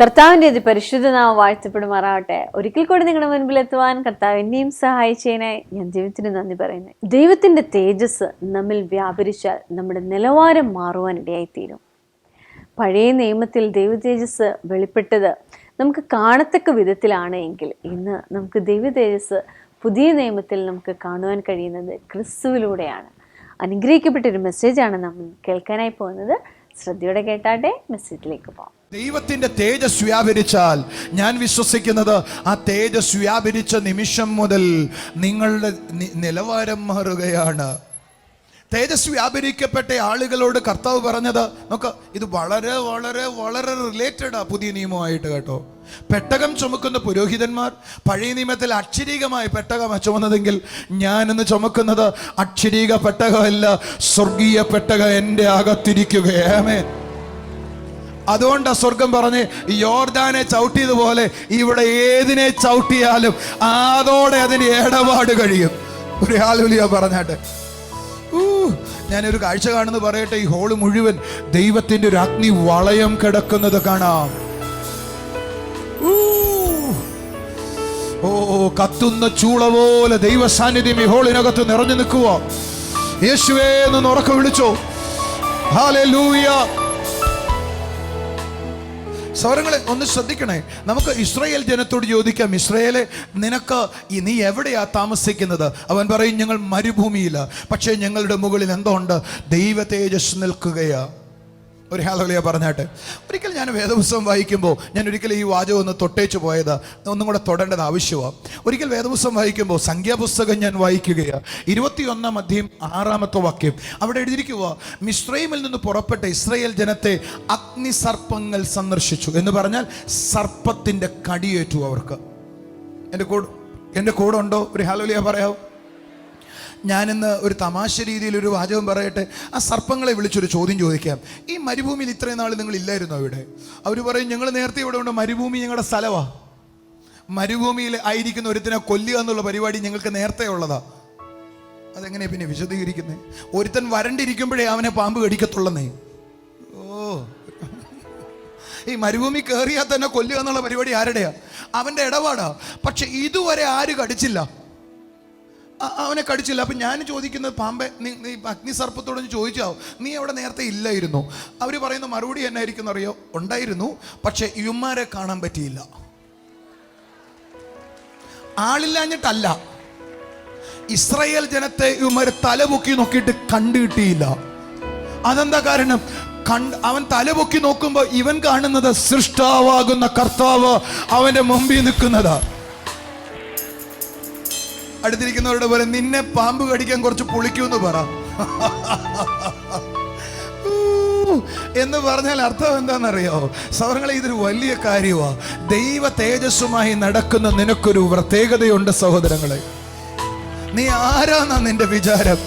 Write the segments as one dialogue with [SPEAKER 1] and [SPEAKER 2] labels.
[SPEAKER 1] കർത്താവിൻ്റെ പരിശുദ്ധ നാമം വാഴ്ത്തപ്പെടുമാറാവട്ടെ. ഒരിക്കൽ കൂടി നിങ്ങളുടെ മുൻപിൽ എത്തുവാൻ കർത്താവ് എന്നെയും സഹായിച്ചതിനായി ഞാൻ ദൈവത്തിന് നന്ദി പറയുന്നു. ദൈവത്തിൻ്റെ തേജസ് നമ്മിൽ വ്യാപരിച്ചാൽ നമ്മുടെ നിലവാരം മാറുവാൻ ഇടയായിത്തീരും. പഴയ നിയമത്തിൽ ദൈവ തേജസ് വെളിപ്പെട്ടത് നമുക്ക് കാണത്തക്ക വിധത്തിലാണ് എങ്കിൽ ഇന്ന് നമുക്ക് ദൈവ തേജസ് പുതിയ നിയമത്തിൽ നമുക്ക് കാണുവാൻ കഴിയുന്നത് ക്രിസ്തുവിലൂടെയാണ്. അനുഗ്രഹിക്കപ്പെട്ടൊരു മെസ്സേജാണ് നമ്മൾ കേൾക്കാനായി പോകുന്നത്. ശ്രദ്ധയോടെ കേട്ടാട്ടെ, മെസ്സേജിലേക്ക് പോകാം.
[SPEAKER 2] ദൈവത്തിന്റെ തേജസ് വ്യാപരിച്ചാൽ ഞാൻ വിശ്വസിക്കുന്നത് ആ തേജസ് വ്യാപരിച്ച നിമിഷം മുതൽ നിങ്ങളുടെ നിലവാരം മാറുകയാണ്. തേജസ് വ്യാപരിക്കപ്പെട്ട ആളുകളോട് കർത്താവ് പറഞ്ഞത് നമുക്ക് ഇത് വളരെ വളരെ വളരെ റിലേറ്റഡാ പുതിയ നിയമമായിട്ട് കേട്ടോ. പെട്ടകം ചുമക്കുന്ന പുരോഹിതന്മാർ പഴയ നിയമത്തിൽ അക്ഷരീകമായ പെട്ടകമാണ് ചുമന്നതെങ്കിൽ ഞാനിന്ന് ചുമക്കുന്നത് അക്ഷരീക പെട്ടകമല്ല, സ്വർഗീയ പെട്ടകം എൻ്റെ അകത്തിരിക്കുകയാണ്. അതുകൊണ്ടാ സ്വർഗം പറഞ്ഞ് യോർദാനെ ചവിട്ടിയതുപോലെ ഇവിടെ ഏതിനെ ചവിട്ടിയാലും അതോടെ അതിന് ഇടപാട് കഴിയും. ഒരു ഹല്ലേലൂയ പറഞ്ഞാട്ടെ. ഞാനൊരു കാഴ്ച കാണുന്നത് പറയട്ടെ. ഈ ഹോള് മുഴുവൻ ദൈവത്തിന്റെ ഒരു അഗ്നി വളയം കിടക്കുന്നത് കാണാം. ഓ, കത്തുന്ന ചൂള പോലെ ദൈവ സാന്നിധ്യം ഈ ഹോളിനകത്ത് നിറഞ്ഞു നിൽക്കുക. യേശുവേ എന്ന് ഉറക്കെ വിളിച്ചോ. ഹല്ലേലൂയ. സൗരങ്ങളെ ഒന്ന് ശ്രദ്ധിക്കണേ. നമുക്ക് ഇസ്രായേൽ ജനത്തോട് ചോദിക്കാം, ഇസ്രായേലെ നിനക്ക് നീ എവിടെയാ താമസിക്കുന്നത്? അവൻ പറയും, ഞങ്ങൾ മരുഭൂമിയില്ല, പക്ഷേ ഞങ്ങളുടെ മുകളിൽ എന്തോ ഉണ്ട്, ദൈവ തേജസ് നിൽക്കുകയാ. ഒരു ഹല്ലേലൂയ പറഞ്ഞാട്ടെ. ഒരിക്കൽ ഞാൻ വേദപുസ്തകം വായിക്കുമ്പോൾ ഞാൻ ഒരിക്കൽ ഈ വാചകം ഒന്ന് തൊട്ടേച്ച് പോയത്, ഒന്നും കൂടെ തൊടേണ്ടത് ആവശ്യമാണ്. ഒരിക്കൽ വേദപുസ്തകം വായിക്കുമ്പോൾ സംഖ്യാപുസ്തകം ഞാൻ വായിക്കുകയാണ്. 21-ാം അധ്യായം 6-ാമത്തെ വാക്യം അവിടെ എഴുതിയിരിക്കുക, മിസ്രൈമിൽ നിന്ന് പുറപ്പെട്ട ഇസ്രായേൽ ജനത്തെ അഗ്നിസർപ്പങ്ങൾ സന്ദർശിച്ചു എന്ന് പറഞ്ഞാൽ സർപ്പത്തിന്റെ കടിയേറ്റു അവർക്ക്. എൻ്റെ കൂടെ ഉണ്ടോ? ഒരു ഹല്ലേലൂയ പറയാവോ? ഞാനിന്ന് ഒരു തമാശ രീതിയിൽ ഒരു വാചകം പറയട്ടെ. ആ സർപ്പങ്ങളെ വിളിച്ചൊരു ചോദ്യം ചോദിക്കാം. ഈ മരുഭൂമിയിൽ ഇത്രയും നാൾ നിങ്ങൾ ഇല്ലായിരുന്നോ ഇവിടെ? അവർ പറയും, ഞങ്ങൾ നേരത്തെ ഇവിടെ ഉണ്ട്, മരുഭൂമി ഞങ്ങളുടെ സ്ഥലമാണ്. മരുഭൂമിയിൽ ആയിരിക്കുന്ന ഒരുത്തിനെ കൊല്ലുക എന്നുള്ള പരിപാടി ഞങ്ങൾക്ക് നേരത്തെ ഉള്ളതാ. അതെങ്ങനെയാ പിന്നെ വിശദീകരിക്കുന്നത്? ഒരുത്തൻ വരണ്ടിരിക്കുമ്പോഴേ അവനെ പാമ്പ് കടിക്കത്തുള്ളന്നേ. ഓ, ഈ മരുഭൂമി കയറിയാൽ തന്നെ കൊല്ലുക എന്നുള്ള പരിപാടി ആരുടെയാ? അവൻ്റെ ഇടപാടാ. പക്ഷെ ഇതുവരെ ആര് കടിച്ചില്ല, അവനെ കടിച്ചില്ല. അപ്പം ഞാൻ ചോദിക്കുന്നത്, പാമ്പെ നീ അഗ്നിസർപ്പത്തോടൊന്ന് ചോദിച്ചാവോ, നീ അവിടെ നേരത്തെ ഇല്ലായിരുന്നു? അവർ പറയുന്ന മറുപടി എന്നായിരിക്കും അറിയോ? ഉണ്ടായിരുന്നു, പക്ഷെ ഇവന്മാരെ കാണാൻ പറ്റിയില്ല. ആളില്ലാഞ്ഞിട്ടല്ല, ഇസ്രായേൽ ജനത്തെ ഇവന്മാരെ തലപൊക്കി നോക്കിയിട്ട് കണ്ടു കിട്ടിയില്ല. അതെന്താ കാരണം? അവൻ തലപൊക്കി നോക്കുമ്പോൾ ഇവൻ കാണുന്നത് സൃഷ്ടാവാകുന്ന കർത്താവ് അവന്റെ മുമ്പിൽ നിൽക്കുന്നതാ. അടുത്തിരിക്കുന്നവരുടെ പോലെ, നിന്നെ പാമ്പ് കടിക്കാൻ കുറച്ച് പൊളിക്കൂന്ന് പറ എന്ന് പറഞ്ഞാൽ അർത്ഥം എന്താണെന്നറിയോ? സഹോദരങ്ങളെ, ഇതൊരു വലിയ കാര്യമാണ്. ദൈവ തേജസ്സുമായി നടക്കുന്ന നിനക്കൊരു പ്രത്യേകതയുണ്ട് സഹോദരങ്ങളെ. നീ ആരാന്നാ നിന്റെ വിചാരം?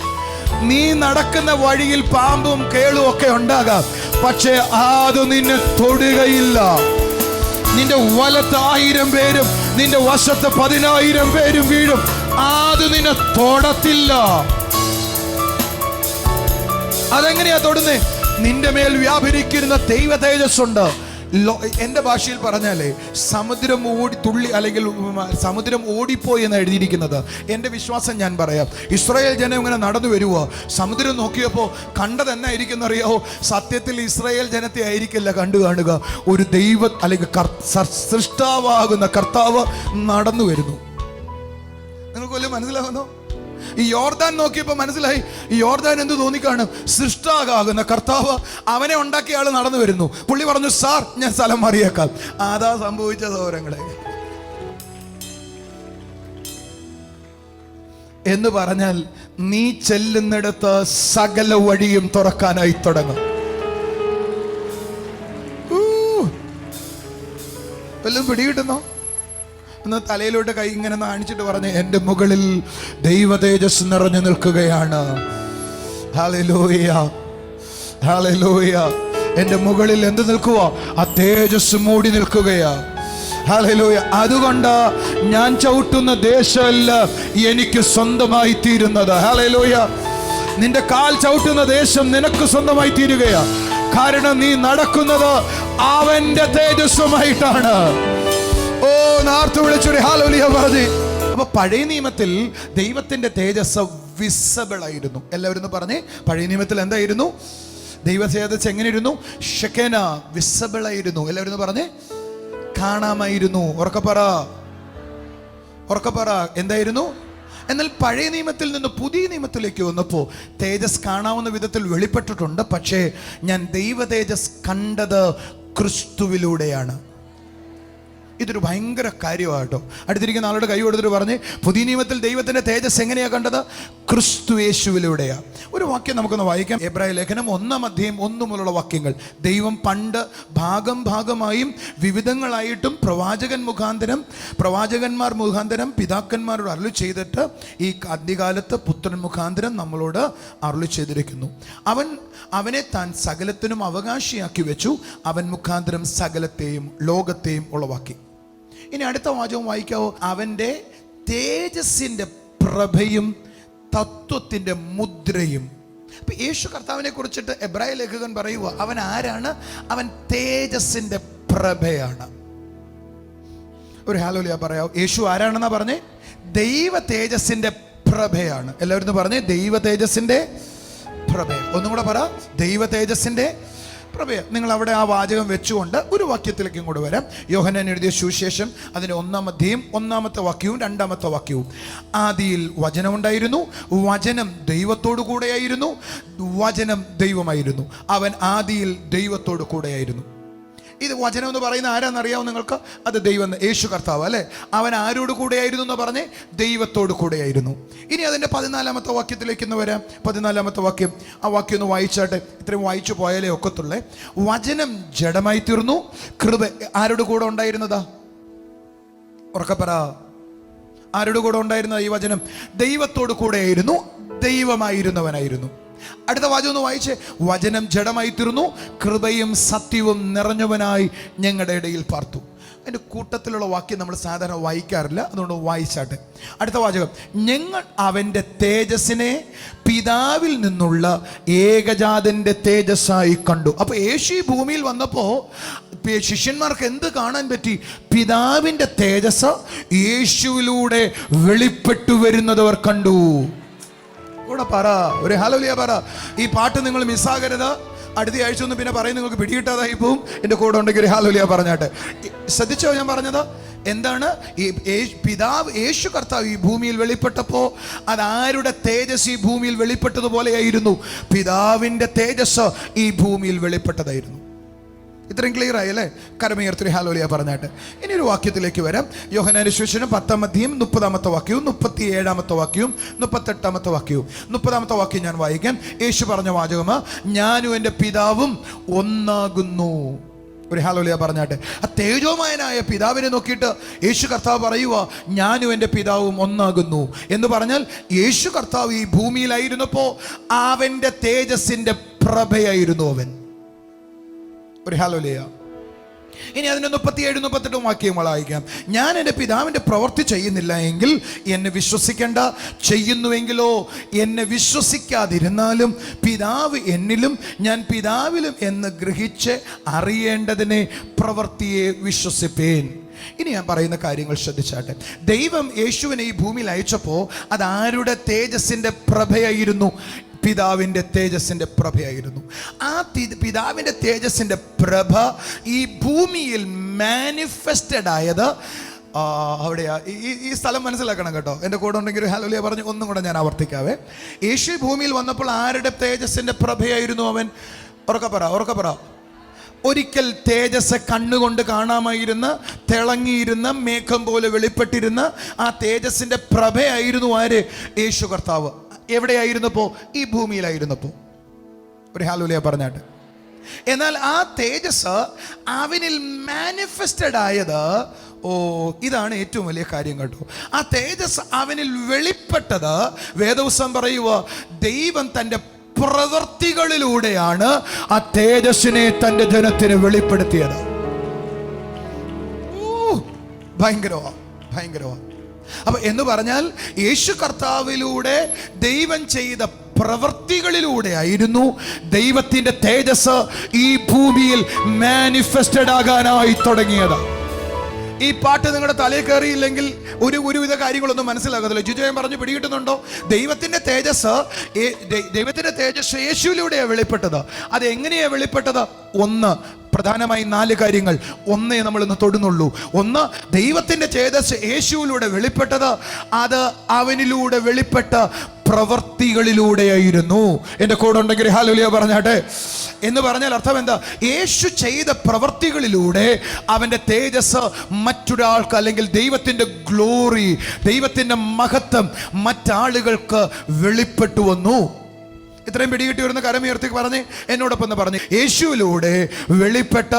[SPEAKER 2] നീ നടക്കുന്ന വഴിയിൽ പാമ്പും കേളും ഒക്കെ ഉണ്ടാകാം, പക്ഷെ അത് നിന്നെ തൊടുകയില്ല. നിന്റെ വലത്ത് 1000 പേരും നിന്റെ വശത്ത് 10,000 പേരും വീഴും, അത് നിന്നെ തൊടത്തില്ല. അതെങ്ങനെയാ തൊടുന്നേ? നിന്റെ മേൽ വ്യാപരിക്കുന്ന ദൈവ തേജസ്സുണ്ട്. എൻ്റെ ഭാഷയിൽ പറഞ്ഞാലേ സമുദ്രം അല്ലെങ്കിൽ സമുദ്രം ഓടിപ്പോയി എന്ന് എഴുതിയിരിക്കുന്നത്. എൻ്റെ വിശ്വാസം ഞാൻ പറയാം. ഇസ്രായേൽ ജനം ഇങ്ങനെ നടന്നു വരുവോ, സമുദ്രം നോക്കിയപ്പോൾ കണ്ടത് എന്നായിരിക്കും അറിയാവോ? സത്യത്തിൽ ഇസ്രായേൽ ജനത്തെ ആയിരിക്കില്ല കണ്ടു കാണുക, ഒരു ദൈവ അല്ലെങ്കിൽ സൃഷ്ടാവാകുന്ന കർത്താവ് നടന്നു വരുന്നു. നിങ്ങൾക്ക് വല്ലതും മനസ്സിലാകുന്നോ? ഈ യോർദാൻ നോക്കിയപ്പോൾ മനസ്സിലായി, ഈ യോർദാൻ എന്ത് തോന്നിക്കാണ്? സൃഷ്ടാകുന്ന കർത്താവ്, അവനെ ഉണ്ടാക്കിയ ആള് നടന്നു വരുന്നു. പുള്ളി പറഞ്ഞു, സാർ ഞാൻ സ്ഥലം മാറിയേക്കാം. അതാ സംഭവിച്ച സഹോദരങ്ങളെ. എന്ന് പറഞ്ഞാൽ നീ ചെല്ലുന്നിടത്ത് സകല വഴിയും തുറക്കാനായി തുടങ്ങും. വല്ലതും പിടികിട്ടുന്നോ? എന്ന് തലയിലോട്ട് കൈ ഇങ്ങനെ കാണിച്ചിട്ട് പറഞ്ഞ്, എൻ്റെ മുകളിൽ ദൈവ തേജസ് നിറഞ്ഞു നിൽക്കുകയാണ്. Hallelujah, hallelujah. എൻ്റെ മുകളിൽ എന്ത് നിൽക്കുക? ആ തേജസ് മൂടി നിൽക്കുകയാ. ഹല്ലേലൂയ. അതുകൊണ്ട് ഞാൻ ചവിട്ടുന്ന ദേശമല്ല എനിക്ക് സ്വന്തമായി തീരുന്നത്. ഹല്ലേലൂയ. നിന്റെ കാൽ ചവിട്ടുന്ന ദേശം നിനക്ക് സ്വന്തമായി തീരുകയാ. കാരണം നീ നടക്കുന്നത് അവന്റെ തേജസ്സുമായിട്ടാണ്. ഓ, നാർത്തു വിളിച്ചൊരു ഹല്ലേലൂയ പറഞ്ഞു. അപ്പൊ പഴയ നിയമത്തിൽ ദൈവത്തിന്റെ തേജസ് വിസിബിൾ ആയിരുന്നു. എല്ലാവരും ഒന്ന് പറഞ്ഞേ, പഴയ നിയമത്തിൽ എന്തായിരുന്നു? ദൈവ തേജസ് എങ്ങനെയിരുന്നു? ഷെക്കേന, വിസിബിൾ ആയിരുന്നു. എല്ലാവരും ഒന്ന് പറഞ്ഞേ, കാണാമായിരുന്നു. ഉറക്കപ്പറ, എന്തായിരുന്നു? എന്നാൽ പഴയ നിയമത്തിൽ നിന്ന് പുതിയ നിയമത്തിലേക്ക് വന്നപ്പോൾ തേജസ് കാണാവുന്ന വിധത്തിൽ വെളിപ്പെട്ടിട്ടുണ്ട്. പക്ഷേ ഞാൻ ദൈവ തേജസ് കണ്ടത് ക്രിസ്തുവിലൂടെയാണ്. ഇതൊരു ഭയങ്കര കാര്യമാട്ടോ. അടുത്തിരിക്കുന്ന ആളുടെ കൈ കൊടുത്തിട്ട് പറഞ്ഞ്, പുതിയ നിയമത്തിൽ ദൈവത്തിന്റെ തേജസ് എങ്ങനെയാ കണ്ടത്? ക്രിസ്തു യേശുവിലൂടെയാ. ഒരു വാക്യം നമുക്കൊന്ന് വായിക്കാം. എബ്രായ ലേഖനം 1:1 മുതലുള്ള വാക്യങ്ങൾ. ദൈവം പണ്ട് ഭാഗമായും വിവിധങ്ങളായിട്ടും പ്രവാചകന്മാർ മുഖാന്തരം പിതാക്കന്മാരോട് അരുളി ചെയ്തിട്ട് ഈ ആദ്യകാലത്ത് പുത്രൻ മുഖാന്തരം നമ്മളോട് അരുളി ചെയ്തിരിക്കുന്നു. അവനെ താൻ സകലത്തിനും അവകാശിയാക്കി വെച്ചു. അവൻ മുഖാന്തരം സകലത്തെയും ലോകത്തെയും ഉളവാക്കി. ഇനി അടുത്ത വാചകം വായിക്കാവോ? അവന്റെ തേജസ്സിന്റെ പ്രഭയും തത്വത്തിന്റെ മുദ്രയും. അപ്പൊ യേശു കർത്താവിനെ കുറിച്ചിട്ട് എബ്രായ ലേഖകൻ പറയുക, അവൻ ആരാണ്? അവൻ തേജസ്സിന്റെ പ്രഭയാണ്. ഒരു ഹല്ലേലൂയ പറയാവോ? യേശു ആരാണെന്നാ പറഞ്ഞേ? ദൈവ തേജസ്സിന്റെ പ്രഭയാണ്. എല്ലാവരും പറഞ്ഞേ, ദൈവ തേജസ്സിന്റെ പ്രഭ. ഒന്നും കൂടെ പറ, ദൈവ തേജസ്സിന്റെ പ്രഭ. നിങ്ങൾ അവിടെ ആ വാചകം വെച്ചുകൊണ്ട് ഒരു വാക്യത്തിലേക്ക് ഇങ്ങോട്ട് വരാം. യോഹന്നാൻ എഴുതിയ സുവിശേഷം അതിന്റെ 1-ാം അധ്യായം 1-ാമത്തെ വാക്യവും 2-ാമത്തെ വാക്യവും. ആദിയിൽ വചനമുണ്ടായിരുന്നു, വചനം ദൈവത്തോടു കൂടെയായിരുന്നു, വചനം ദൈവമായിരുന്നു, അവൻ ആദിയിൽ ദൈവത്തോടു കൂടെയായിരുന്നു. ഇത് വചനം എന്ന് പറയുന്ന ആരാന്നറിയാവും നിങ്ങൾക്ക്? അത് ദൈവം, യേശു കർത്താവ് അല്ലേ? അവൻ ആരോട് കൂടെയായിരുന്നു എന്ന് പറഞ്ഞ്? ദൈവത്തോട് കൂടെയായിരുന്നു. ഇനി അതിൻ്റെ 14-ാമത്തെ വാക്യത്തിലേക്ക് ഒന്ന് വരാം. 14-ാമത്തെ വാക്യം, ആ വാക്യം ഒന്ന് വായിച്ചാട്ടെ. ഇത്രയും വായിച്ചു പോയാലേ ഒക്കത്തുള്ളേ. വചനം ജഡമായി തീർന്നു, കൃപ ആരോട് കൂടെ ഉണ്ടായിരുന്നതാ? ഉറക്കപ്പറ, ആരോട് കൂടെ ഉണ്ടായിരുന്ന ഈ വചനം? ദൈവത്തോട് കൂടെയായിരുന്നു, ദൈവമായിരുന്നവനായിരുന്നു. അടുത്ത വാചകം ഒന്ന് വായിച്ചേ. വചനം ജഡമായി തീർന്നു, കൃപയും സത്യവും നിറഞ്ഞവനായി ഞങ്ങളുടെ ഇടയിൽ പാർത്തു. അതിൻ്റെ കൂട്ടത്തിലുള്ള വാക്യം നമ്മൾ സാധാരണ വായിക്കാറില്ല, അതുകൊണ്ട് വായിച്ചാട്ടെ. അടുത്ത വാചകം, ഞങ്ങൾ അവൻ്റെ തേജസ്സിനെ പിതാവിൽ നിന്നുള്ള ഏകജാതന്റെ തേജസ്സായി കണ്ടു. അപ്പൊ യേശു ഈ ഭൂമിയിൽ വന്നപ്പോ ശിഷ്യന്മാർക്ക് എന്ത് കാണാൻ പറ്റി? പിതാവിന്റെ തേജസ് യേശുവിലൂടെ വെളിപ്പെട്ടു വരുന്നതവർ കണ്ടു. കൂടെ പറ, ഒരു ഹല്ലേലൂയ പറ. ഈ പാട്ട് നിങ്ങൾ മിസ്സാകരുത്. അടുത്ത ആഴ്ച ഒന്നും പിന്നെ പറയും നിങ്ങൾക്ക് പിടികിട്ടാതായി പോവും. എൻ്റെ കൂടെ ഉണ്ടെങ്കിൽ ഒരു ഹല്ലേലൂയ പറഞ്ഞാട്ടെ. ശ്രദ്ധിച്ചോ ഞാൻ പറഞ്ഞത്? എന്താണ്? ഈ പിതാവ് യേശു കർത്താവ് ഈ ഭൂമിയിൽ വെളിപ്പെട്ടപ്പോൾ അതാരുടെ തേജസ് ഈ ഭൂമിയിൽ വെളിപ്പെട്ടതുപോലെയായിരുന്നു? പിതാവിൻ്റെ തേജസ് ഈ ഭൂമിയിൽ വെളിപ്പെട്ടതായിരുന്നു. ഇത്രയും ക്ലിയർ ആയി അല്ലേ? കരമുയർത്തി ഹല്ലേലൂയ പറഞ്ഞാട്ട്. ഇനി ഒരു വാക്യത്തിലേക്ക് വരാം. യോഹന്നാന്റെ സുവിശേഷം 10-ാം അധ്യായം 30-ാമത്തെ വാക്യവും 37-ാമത്തെ വാക്യവും 38-ാമത്തെ വാക്യവും. 30-ാമത്തെ വാക്യം ഞാൻ വായിക്കാം. യേശു പറഞ്ഞ വാചകമാ, ഞാനും എൻ്റെ പിതാവും ഒന്നാകുന്നു. ഒരു ഹല്ലേലൂയ പറഞ്ഞാട്ടെ. ആ തേജോമയനായ പിതാവിനെ നോക്കിയിട്ട് യേശു കർത്താവ് പറയുക, ഞാനും എൻ്റെ പിതാവും ഒന്നാകുന്നു എന്ന് പറഞ്ഞാൽ യേശു കർത്താവ് ഈ ഭൂമിയിലായിരുന്നപ്പോൾ അവൻ്റെ തേജസ്സിൻ്റെ പ്രഭയായിരുന്നു അവൻ. ഒരു ഹല്ലേലൂയ. ഇനി അതിൻ്റെ 37-38 വാക്യങ്ങൾ വായിക്കാം. ഞാൻ എൻ്റെ പിതാവിൻ്റെ പ്രവൃത്തി ചെയ്യുന്നില്ല എങ്കിൽ എന്നെ വിശ്വസിക്കേണ്ട, ചെയ്യുന്നുവെങ്കിലോ എന്നെ വിശ്വസിക്കാതിരുന്നാലും പിതാവ് എന്നിലും ഞാൻ പിതാവിലും എന്ന് ഗ്രഹിച്ച് അറിയേണ്ടതിനെ പ്രവൃത്തിയെ വിശ്വസിപ്പേൻ. ഇനി ഞാൻ പറയുന്ന കാര്യങ്ങൾ ശ്രദ്ധിച്ചാട്ടെ. ദൈവം യേശുവിനെ ഈ ഭൂമിയിൽ അയച്ചപ്പോൾ അതാരുടെ തേജസ്സിൻ്റെ പ്രഭയായിരുന്നു? പിതാവിൻ്റെ തേജസ്സിൻ്റെ പ്രഭയായിരുന്നു. ആ പിതാവിൻ്റെ തേജസ്സിൻ്റെ പ്രഭ ഈ ഭൂമിയിൽ മാനിഫെസ്റ്റഡ് ആയത് അവിടെയാ. ഈ സ്ഥലം മനസ്സിലാക്കണം കേട്ടോ. എൻ്റെ കൂടെ ഉണ്ടെങ്കിൽ ഒരു ഹല്ലേലൂയ പറഞ്ഞു. ഒന്നും കൂടെ ഞാൻ ആവർത്തിക്കാവേ. യേശു ഭൂമിയിൽ വന്നപ്പോൾ ആരുടെ തേജസ്സിൻ്റെ പ്രഭയായിരുന്നു അവൻ? ഉറക്കപ്പറ. ഒരിക്കൽ തേജസ് കണ്ണുകൊണ്ട് കാണാമായിരുന്ന, തിളങ്ങിയിരുന്ന, മേഘം പോലെ വെളിപ്പെട്ടിരുന്ന ആ തേജസ്സിൻ്റെ പ്രഭയായിരുന്നു ആര്? യേശു കർത്താവ്. എവിടെയായിരുന്നപ്പോ? ഈ ഭൂമിയിലായിരുന്നപ്പോ. ഒരു ഹല്ലേലൂയ പറഞ്ഞാട്ട്. എന്നാൽ ആ തേജസ് അവനിൽ മാനിഫെസ്റ്റഡ് ആയത്, ഇതാണ് ഏറ്റവും വലിയ കാര്യം കേട്ടോ. ആ തേജസ് അവനിൽ വെളിപ്പെട്ടത്, വേദപുസ്തകം പറയുക, ദൈവം തൻ്റെ പ്രവൃത്തികളിലൂടെയാണ് ആ തേജസ്സിനെ തൻ്റെ ജനത്തിന് വെളിപ്പെടുത്തിയത്. ഭയങ്കരവാ. അപ്പൊ എന്ന് പറഞ്ഞാൽ യേശു കർത്താവിലൂടെ ദൈവം ചെയ്ത പ്രവൃത്തികളിലൂടെ ആയിരുന്നു ദൈവത്തിന്റെ തേജസ് ഈ ഭൂമിയിൽ മാനിഫെസ്റ്റഡ് ആകാനായി തുടങ്ങിയത്. ഈ പാട്ട് നിങ്ങളുടെ തലയിൽ കയറിയില്ലെങ്കിൽ ഒരുവിധ കാര്യങ്ങളൊന്നും മനസ്സിലാകത്തില്ല. ജിജോയം പറഞ്ഞു പിടികിട്ടുന്നുണ്ടോ? ദൈവത്തിന്റെ തേജസ് യേശുവിലൂടെയാണ് വെളിപ്പെട്ടത്. അത് എങ്ങനെയാണ് വെളിപ്പെട്ടത്? ഒന്ന്, പ്രധാനമായി 4 കാര്യങ്ങൾ. ഒന്നേ നമ്മൾ ഇന്ന് തൊടുന്നുള്ളൂ. ഒന്ന്, ദൈവത്തിന്റെ തേജസ് യേശുവിലൂടെ വെളിപ്പെട്ടത് അത് അവനിലൂടെ വെളിപ്പെട്ട പ്രവൃത്തികളിലൂടെയായിരുന്നു. എൻ്റെ കൂടെ ഉണ്ടെങ്കിൽ ഹല്ലേലൂയ പറഞ്ഞാട്ടെ. എന്ന് പറഞ്ഞാൽ അർത്ഥം എന്താ? യേശു ചെയ്ത പ്രവൃത്തികളിലൂടെ അവൻ്റെ തേജസ് മറ്റൊരാൾക്ക്, അല്ലെങ്കിൽ ദൈവത്തിൻ്റെ ഗ്ലോറി, ദൈവത്തിൻ്റെ മഹത്വം മറ്റാളുകൾക്ക് വെളിപ്പെട്ടു വന്നു. ഇത്രയും പിടികിട്ടി വരുന്ന കരമുയർത്തി പറഞ്ഞ് എന്നോടൊപ്പം പറഞ്ഞ്, യേശുവിലൂടെ വെളിപ്പെട്ട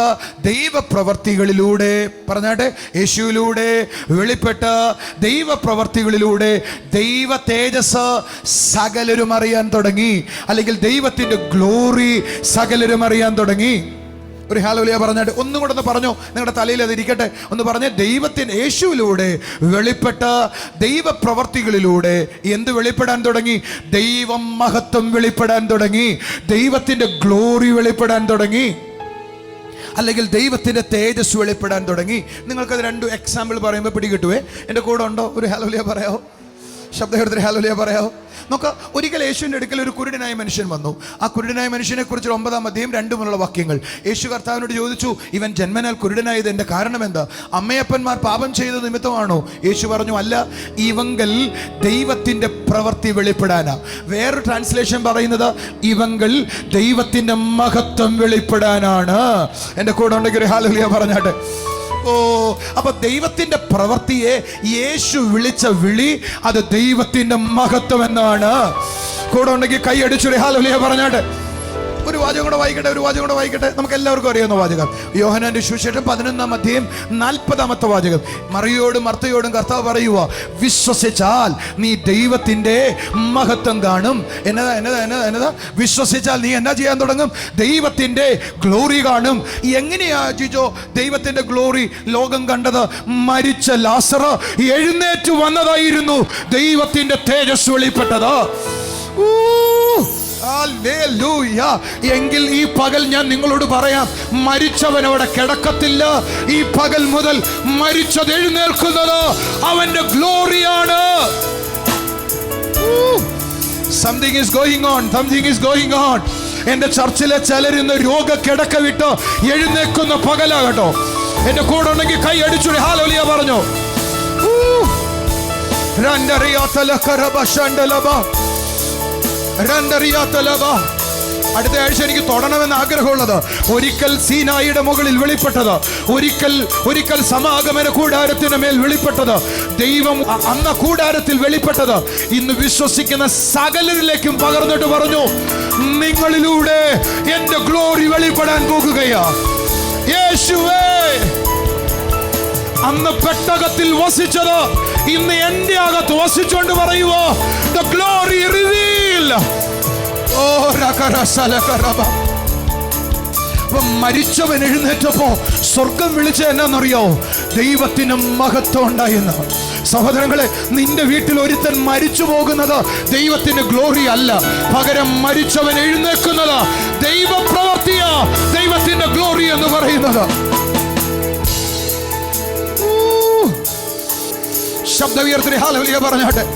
[SPEAKER 2] ദൈവപ്രവർത്തികളിലൂടെ പറഞ്ഞാട്ടെ, യേശുവിലൂടെ വെളിപ്പെട്ട ദൈവപ്രവർത്തികളിലൂടെ ദൈവ തേജസ് സകലരും അറിയാൻ തുടങ്ങി, അല്ലെങ്കിൽ ദൈവത്തിൻ്റെ ഗ്ലോറി സകലരും അറിയാൻ തുടങ്ങി. ഒരു ഹല്ലേലൂയ പറഞ്ഞാട്ട് ഒന്നും കൂടെ ഒന്ന് പറഞ്ഞോ, നിങ്ങളുടെ തലയിൽ അത് ഇരിക്കട്ടെ. ഒന്ന് പറഞ്ഞ്, ദൈവത്തിന് യേശുവിലൂടെ വെളിപ്പെട്ട ദൈവപ്രവർത്തികളിലൂടെ എന്ത് വെളിപ്പെടാൻ തുടങ്ങി? ദൈവം മഹത്വം വെളിപ്പെടാൻ തുടങ്ങി, ദൈവത്തിൻ്റെ ഗ്ലോറി വെളിപ്പെടാൻ തുടങ്ങി, അല്ലെങ്കിൽ ദൈവത്തിൻ്റെ തേജസ് വെളിപ്പെടാൻ തുടങ്ങി. നിങ്ങൾക്കത് 2 എക്സാമ്പിൾ പറയുമ്പോൾ പിടികിട്ടുവേ. എൻ്റെ കൂടെ ഉണ്ടോ? ഒരു ഹല്ലേലൂയ പറയാമോ? ശബ്ദം ഹല്ലേലൂയ പറയാമോ? നോക്കാം. ഒരിക്കൽ യേശുവിൻ്റെ അടുക്കൽ ഒരു കുരുടനായ മനുഷ്യൻ വന്നു. ആ കുരുടനായ മനുഷ്യനെ കുറിച്ച് 9-ാം അധ്യായം 2 മുതലുള്ള വാക്യങ്ങൾ. യേശു കർത്താവിനോട് ചോദിച്ചു, ഇവൻ ജന്മനാൽ കുരുടനായത് എൻ്റെ കാരണം എന്താ? അമ്മയപ്പന്മാർ പാപം ചെയ്ത നിമിത്തമാണോ? യേശു പറഞ്ഞു, അല്ല, ഇവങ്കൽ ദൈവത്തിൻ്റെ പ്രവൃത്തി വെളിപ്പെടാനാ. വേറൊരു ട്രാൻസ്ലേഷൻ പറയുന്നത്, ഇവങ്കൽ ദൈവത്തിൻ്റെ മഹത്വം വെളിപ്പെടാനാണ്. എൻ്റെ കൂടെ ഉണ്ടെങ്കിൽ ഒരു ഹല്ലേലൂയ പറഞ്ഞാട്ടെ. അപ്പൊ ദൈവത്തിന്റെ പ്രവൃത്തിയെ യേശു വിളിച്ച വിളി അത് ദൈവത്തിന്റെ മഹത്വം എന്നാണ്. കൂടെ ഉണ്ടെങ്കിൽ കൈ അടിച്ചൊരു ഹല്ലേലൂയ പറഞ്ഞാട്ടെ. ഒരു വാചകം കൂടെ വായിക്കട്ടെ. നമുക്ക് എല്ലാവർക്കും അറിയാവുന്ന വാചകം. യോഹന്നാന്റെ സുവിശേഷം 11-ാം അധ്യായം 40-ാമത്തെ വാചകം. മറിയോടും മർത്തയോടും കർത്താവ് പറയുക, വിശ്വസിച്ചാൽ നീ ദൈവത്തിന്റെ മഹത്വം കാണും. എന്നതാ? വിശ്വസിച്ചാൽ നീ എന്നാ ചെയ്യാൻ തുടങ്ങും? ദൈവത്തിന്റെ ഗ്ലോറി കാണും. എങ്ങനെയാ ജിജോ ദൈവത്തിന്റെ ഗ്ലോറി ലോകം കണ്ടത്? മരിച്ച ലാസർ എഴുന്നേറ്റ് വന്നതായിരുന്നു ദൈവത്തിന്റെ തേജസ് വെളിപ്പെട്ടത്. എങ്കിൽ ഈ പകൽ ഞാൻ നിങ്ങളോട് പറയാം, മരിച്ചവനവിടെ കിടക്കത്തില്ല. ഈ പകൽ മുതൽ മരിച്ചത് എഴുന്നേൽക്കുന്നത് അവന്റെ ഗ്ലോറിയാണ്. Something is going on. എന്റെ ചർച്ചിലെ ചിലരിന്ന് രോഗക്കിടക്ക വിട്ട് എഴുന്നേക്കുന്ന പകലാകട്ടോ. എന്റെ കൂടെ ഉണ്ടെങ്കിൽ കൈ അടിച്ചു ഹല്ലേലൂയ പറഞ്ഞു. അടുത്ത ആഴ്ച എനിക്ക് തൊടണമെന്ന് ആഗ്രഹമുള്ളത്, ഒരിക്കൽ സീനായിയുടെ മുകളിൽ വെളിപ്പെട്ടത്, ഒരിക്കൽ സമാഗമന കൂടാരത്തിന് മേൽ വെളിപ്പെട്ടത്, ദൈവം അന്ന് കൂടാരത്തിൽ വെളിപ്പെട്ടത് ഇന്ന് വിശ്വസിക്കുന്ന സകലരിലേക്കും പകർന്നിട്ട് പറഞ്ഞു, നിങ്ങളിലൂടെ എന്റെ ഗ്ലോറി വെളിപ്പെടാൻ പോകുകയാ. യേശുവേ, അന്ന് പെട്ടകത്തിൽ വസിച്ചത് ഇന്ന് എന്റെ അകത്ത് വസിച്ചോണ്ട് പറയുവോ, the glory reveal. മരിച്ചവൻ എഴുന്നേറ്റപ്പോ സ്വർഗം വിളിച്ച എന്നാന്നറിയോ? ദൈവത്തിന് മഹത്വം ഉണ്ടായെന്ന്. സഹോദരങ്ങളെ, നിന്റെ വീട്ടിൽ ഒരുത്തൻ മരിച്ചു പോകുന്നത് ദൈവത്തിന്റെ ഗ്ലോറി അല്ല, പകരം മരിച്ചവൻ എഴുന്നേക്കുന്നത് ദൈവപ്രവൃത്തിയാ, ദൈവത്തിന്റെ ഗ്ലോറി എന്ന് പറയുന്നത്. ശബ്ദവീർത്തി ഹല്ലേലൂയ പറഞ്ഞാട്ടെ.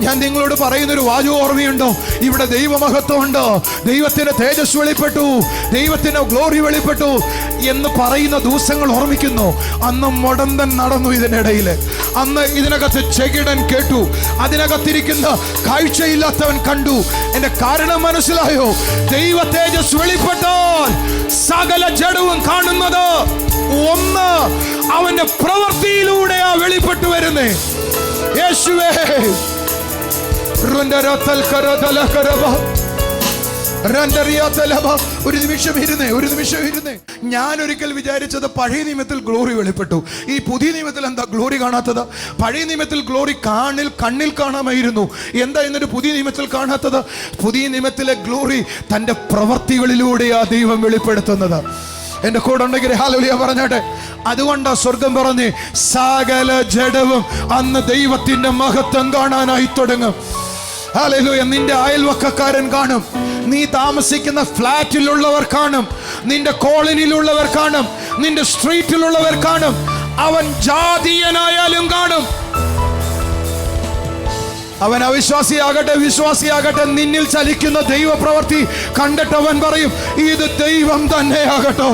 [SPEAKER 2] ഞാൻ നിങ്ങളോട് പറയുന്നൊരു വാചകം ഓർമ്മയുണ്ടോ? ഇവിടെ ദൈവമഹത്വമുണ്ട്, ദൈവത്തിന്റെ തേജസ് വെളിപ്പെട്ടു, ദൈവത്തിന്റെ ഗ്ലോറി വെളിപ്പെട്ടു എന്ന് പറയുന്ന ദിവസങ്ങൾ ഓർമ്മിക്കുന്നു. അന്ന് മുടന്തൻ നടന്നു ഇതിനിടയിൽ, അന്ന് ഇതിനകത്ത് ചെകിടൻ കേട്ടു, അതിനകത്തിരിക്കുന്ന കാഴ്ചയില്ലാത്തവൻ കണ്ടു. എന്റെ കാരണം മനസ്സിലായോ? ദൈവ തേജസ് വെളിപ്പെട്ടാൽ സകല ജഡവും കാണുന്നത് ഒന്ന് അവന്റെ പ്രവൃത്തിയിലൂടെയാ വെളിപ്പെട്ടു വരുന്നേ. യേശുവേ, ഒരു നിമിഷം ഇരുന്നേ. ഞാൻ ഒരിക്കൽ വിചാരിച്ചത് പഴയ നിയമത്തിൽ ഗ്ലോറി വെളിപ്പെട്ടു. ഈ പുതിയ നിയമത്തിൽ എന്താ ഗ്ലോറി കാണാത്തത്? പഴയ നിയമത്തിൽ ഗ്ലോറി കണ്ണിൽ കാണാമായിരുന്നു. എന്താ എന്നിട്ട് പുതിയ നിയമത്തിൽ കാണാത്തത്? പുതിയ നിയമത്തിലെ ഗ്ലോറി തന്റെ പ്രവൃത്തികളിലൂടെയാ ദൈവം വെളിപ്പെടുത്തുന്നത്. എന്റെ കൂടെ ഉണ്ടെങ്കിൽ ഹല്ലേലൂയ പറഞ്ഞാട്ടെ. അതുകൊണ്ടാ സ്വർഗം പറഞ്ഞ് സകല ജഡവും അന്ന് ദൈവത്തിന്റെ മഹത്വം കാണാനായി തുടങ്ങും. ഹല്ലേലൂയ. നിന്റെ അയൽവക്കക്കാരൻ കാണും, നീ താമസിക്കുന്ന ഫ്ലാറ്റിലുള്ളവർ കാണും, നിന്റെ കോളനിയിലുള്ളവർ കാണും, നിന്റെ സ്ട്രീറ്റിലുള്ളവർ കാണും, അവൻ ജാതീയനായാലും കാണും. അവൻ അവിശ്വാസിയാകട്ടെ വിശ്വാസിയാകട്ടെ, നിന്നിൽ ചലിക്കുന്ന ദൈവപ്രവൃത്തി കണ്ടിട്ട് അവൻ പറയും, ഇത് ദൈവം തന്നെയാകട്ടോ,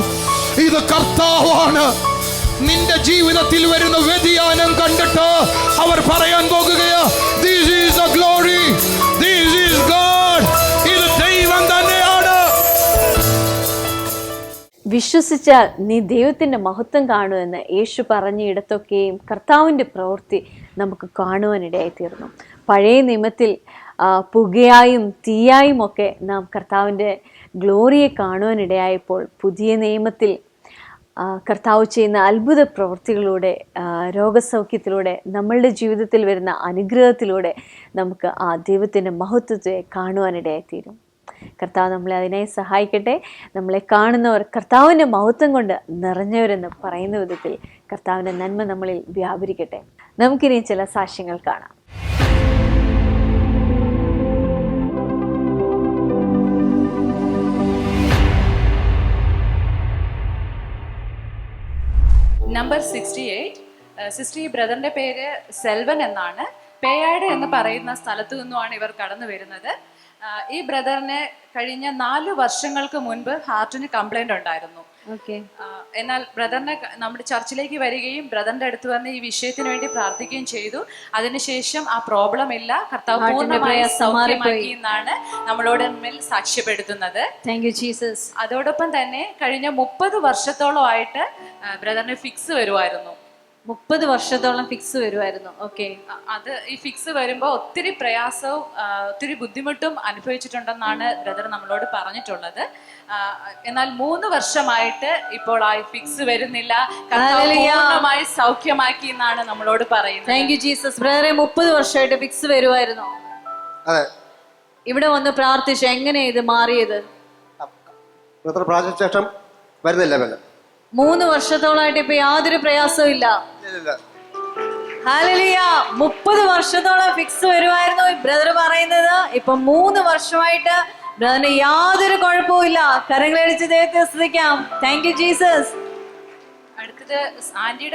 [SPEAKER 2] ഇത് കർത്താവാണ്. നിന്റെ ജീവിതത്തിൽ വരുന്ന വ്യതിയാനം കണ്ടിട്ട് അവർ പറയാൻ പോകുകയാ, this is the glory, this is God, ഇത് ദൈവം തന്നെയാണ്.
[SPEAKER 1] വിശ്വസിച്ചാൽ നീ ദൈവത്തിൻ്റെ മഹത്വം കാണുമെന്ന് യേശു പറഞ്ഞ ഇടത്തൊക്കെയും കർത്താവിൻ്റെ പ്രവൃത്തി നമുക്ക് കാണുവാനിടയായി തീർന്നു. പഴയ നിയമത്തിൽ പുകയായും തീയായും ഒക്കെ നാം കർത്താവിൻ്റെ ഗ്ലോറിയെ കാണുവാനിടയായപ്പോൾ പുതിയ നിയമത്തിൽ കർത്താവ് ചെയ്യുന്ന അത്ഭുത പ്രവൃത്തികളിലൂടെ, രോഗസൗഖ്യത്തിലൂടെ, നമ്മളുടെ ജീവിതത്തിൽ വരുന്ന അനുഗ്രഹത്തിലൂടെ നമുക്ക് ആ ദൈവത്തിൻ്റെ മഹത്വത്തെ കാണുവാനിടയായിത്തീരും. കർത്താവ് നമ്മളെ അതിനായി സഹായിക്കട്ടെ. നമ്മളെ കാണുന്നവർ കർത്താവിൻ്റെ മഹത്വം കൊണ്ട് നിറഞ്ഞവരെന്ന് പറയുന്ന വിധത്തിൽ കർത്താവിൻ്റെ നന്മ നമ്മളിൽ വ്യാപരിക്കട്ടെ. നമുക്കിനി ചില സാക്ഷ്യങ്ങൾ കാണാം.
[SPEAKER 3] നമ്പർ 68. സിസ്റ്റർ, ഈ ബ്രദറിന്റെ പേര് സെൽവൻ എന്നാണ്. പേയാട് എന്ന് പറയുന്ന സ്ഥലത്തു നിന്നുമാണ് ഇവർ കടന്നു വരുന്നത്. ഈ ബ്രദറിന് കഴിഞ്ഞ 4 വർഷങ്ങൾക്ക് മുൻപ് ഹാർട്ടിന് കംപ്ലൈന്റ് ഉണ്ടായിരുന്നു. എന്നാൽ ബ്രദറിനെ നമ്മുടെ ചർച്ചിലേക്ക് വരികയും ബ്രദറിന്റെ അടുത്ത് വന്ന് ഈ വിഷയത്തിന് വേണ്ടി പ്രാർത്ഥിക്കുകയും ചെയ്തു. അതിനുശേഷം ആ പ്രോബ്ലം ഇല്ല, കർത്താവ് പൂർണ്ണമായി സൗഖ്യമാക്കി എന്നാണ് നമ്മളോട് മുന്നിൽ സാക്ഷ്യപ്പെടുത്തുന്നത്.
[SPEAKER 1] Thank you Jesus.
[SPEAKER 3] അതോടൊപ്പം തന്നെ കഴിഞ്ഞ 30 വർഷത്തോളമായിട്ട് ബ്രദറിന് ഫിക്സ് വരുമായിരുന്നു.
[SPEAKER 1] 30 വർഷത്തോളം ഫിക്സ് വരുമായിരുന്നു. ഓക്കെ.
[SPEAKER 3] അത് ഈ ഫിക്സ് വരുമ്പോൾ ഒത്തിരി പ്രയാസവും ഒത്തിരി ബുദ്ധിമുട്ടും അനുഭവിച്ചിട്ടുണ്ടെന്നാണ് ബ്രദർ നമ്മളോട് പറഞ്ഞിട്ടുള്ളത്. എന്നാൽ 3 വർഷമായിട്ട് ഇപ്പോൾ ആ ഫിക്സ് വരുന്നില്ല, പൂർണ്ണമായി സൗഖ്യമാക്കി എന്നാണ് നമ്മളോട് പറയുന്നത്.
[SPEAKER 1] Thank you Jesus. ബ്രദറെ, 30 വർഷമായിട്ട് ഫിക്സ് വരുമായിരുന്നു. ഇവിടെ വന്ന് പ്രാർത്ഥിച്ചു, എങ്ങനെയാ ഇത് മാറിയത്?
[SPEAKER 4] പ്രാർത്ഥിച്ച ശേഷം വരുന്നില്ല.
[SPEAKER 1] 3 വർഷത്തോളമായിട്ട് ഇപ്പൊ യാതൊരു പ്രയാസവും ഇല്ല. ഹല്ലേലൂയ. 30 വർഷത്തോളം ഫിക്സ് വരുമായിരുന്നു ബ്രദർ പറയുന്നത്. ഇപ്പൊ 3 വർഷമായിട്ട് ബ്രദറിന് യാതൊരു കുഴപ്പവും ഇല്ല. കരങ്ങളടിച്ച് ദൈവത്തെ സ്തുതിക്കാം. Thank you Jesus.
[SPEAKER 3] അടുത്തത് ആന്റിയുടെ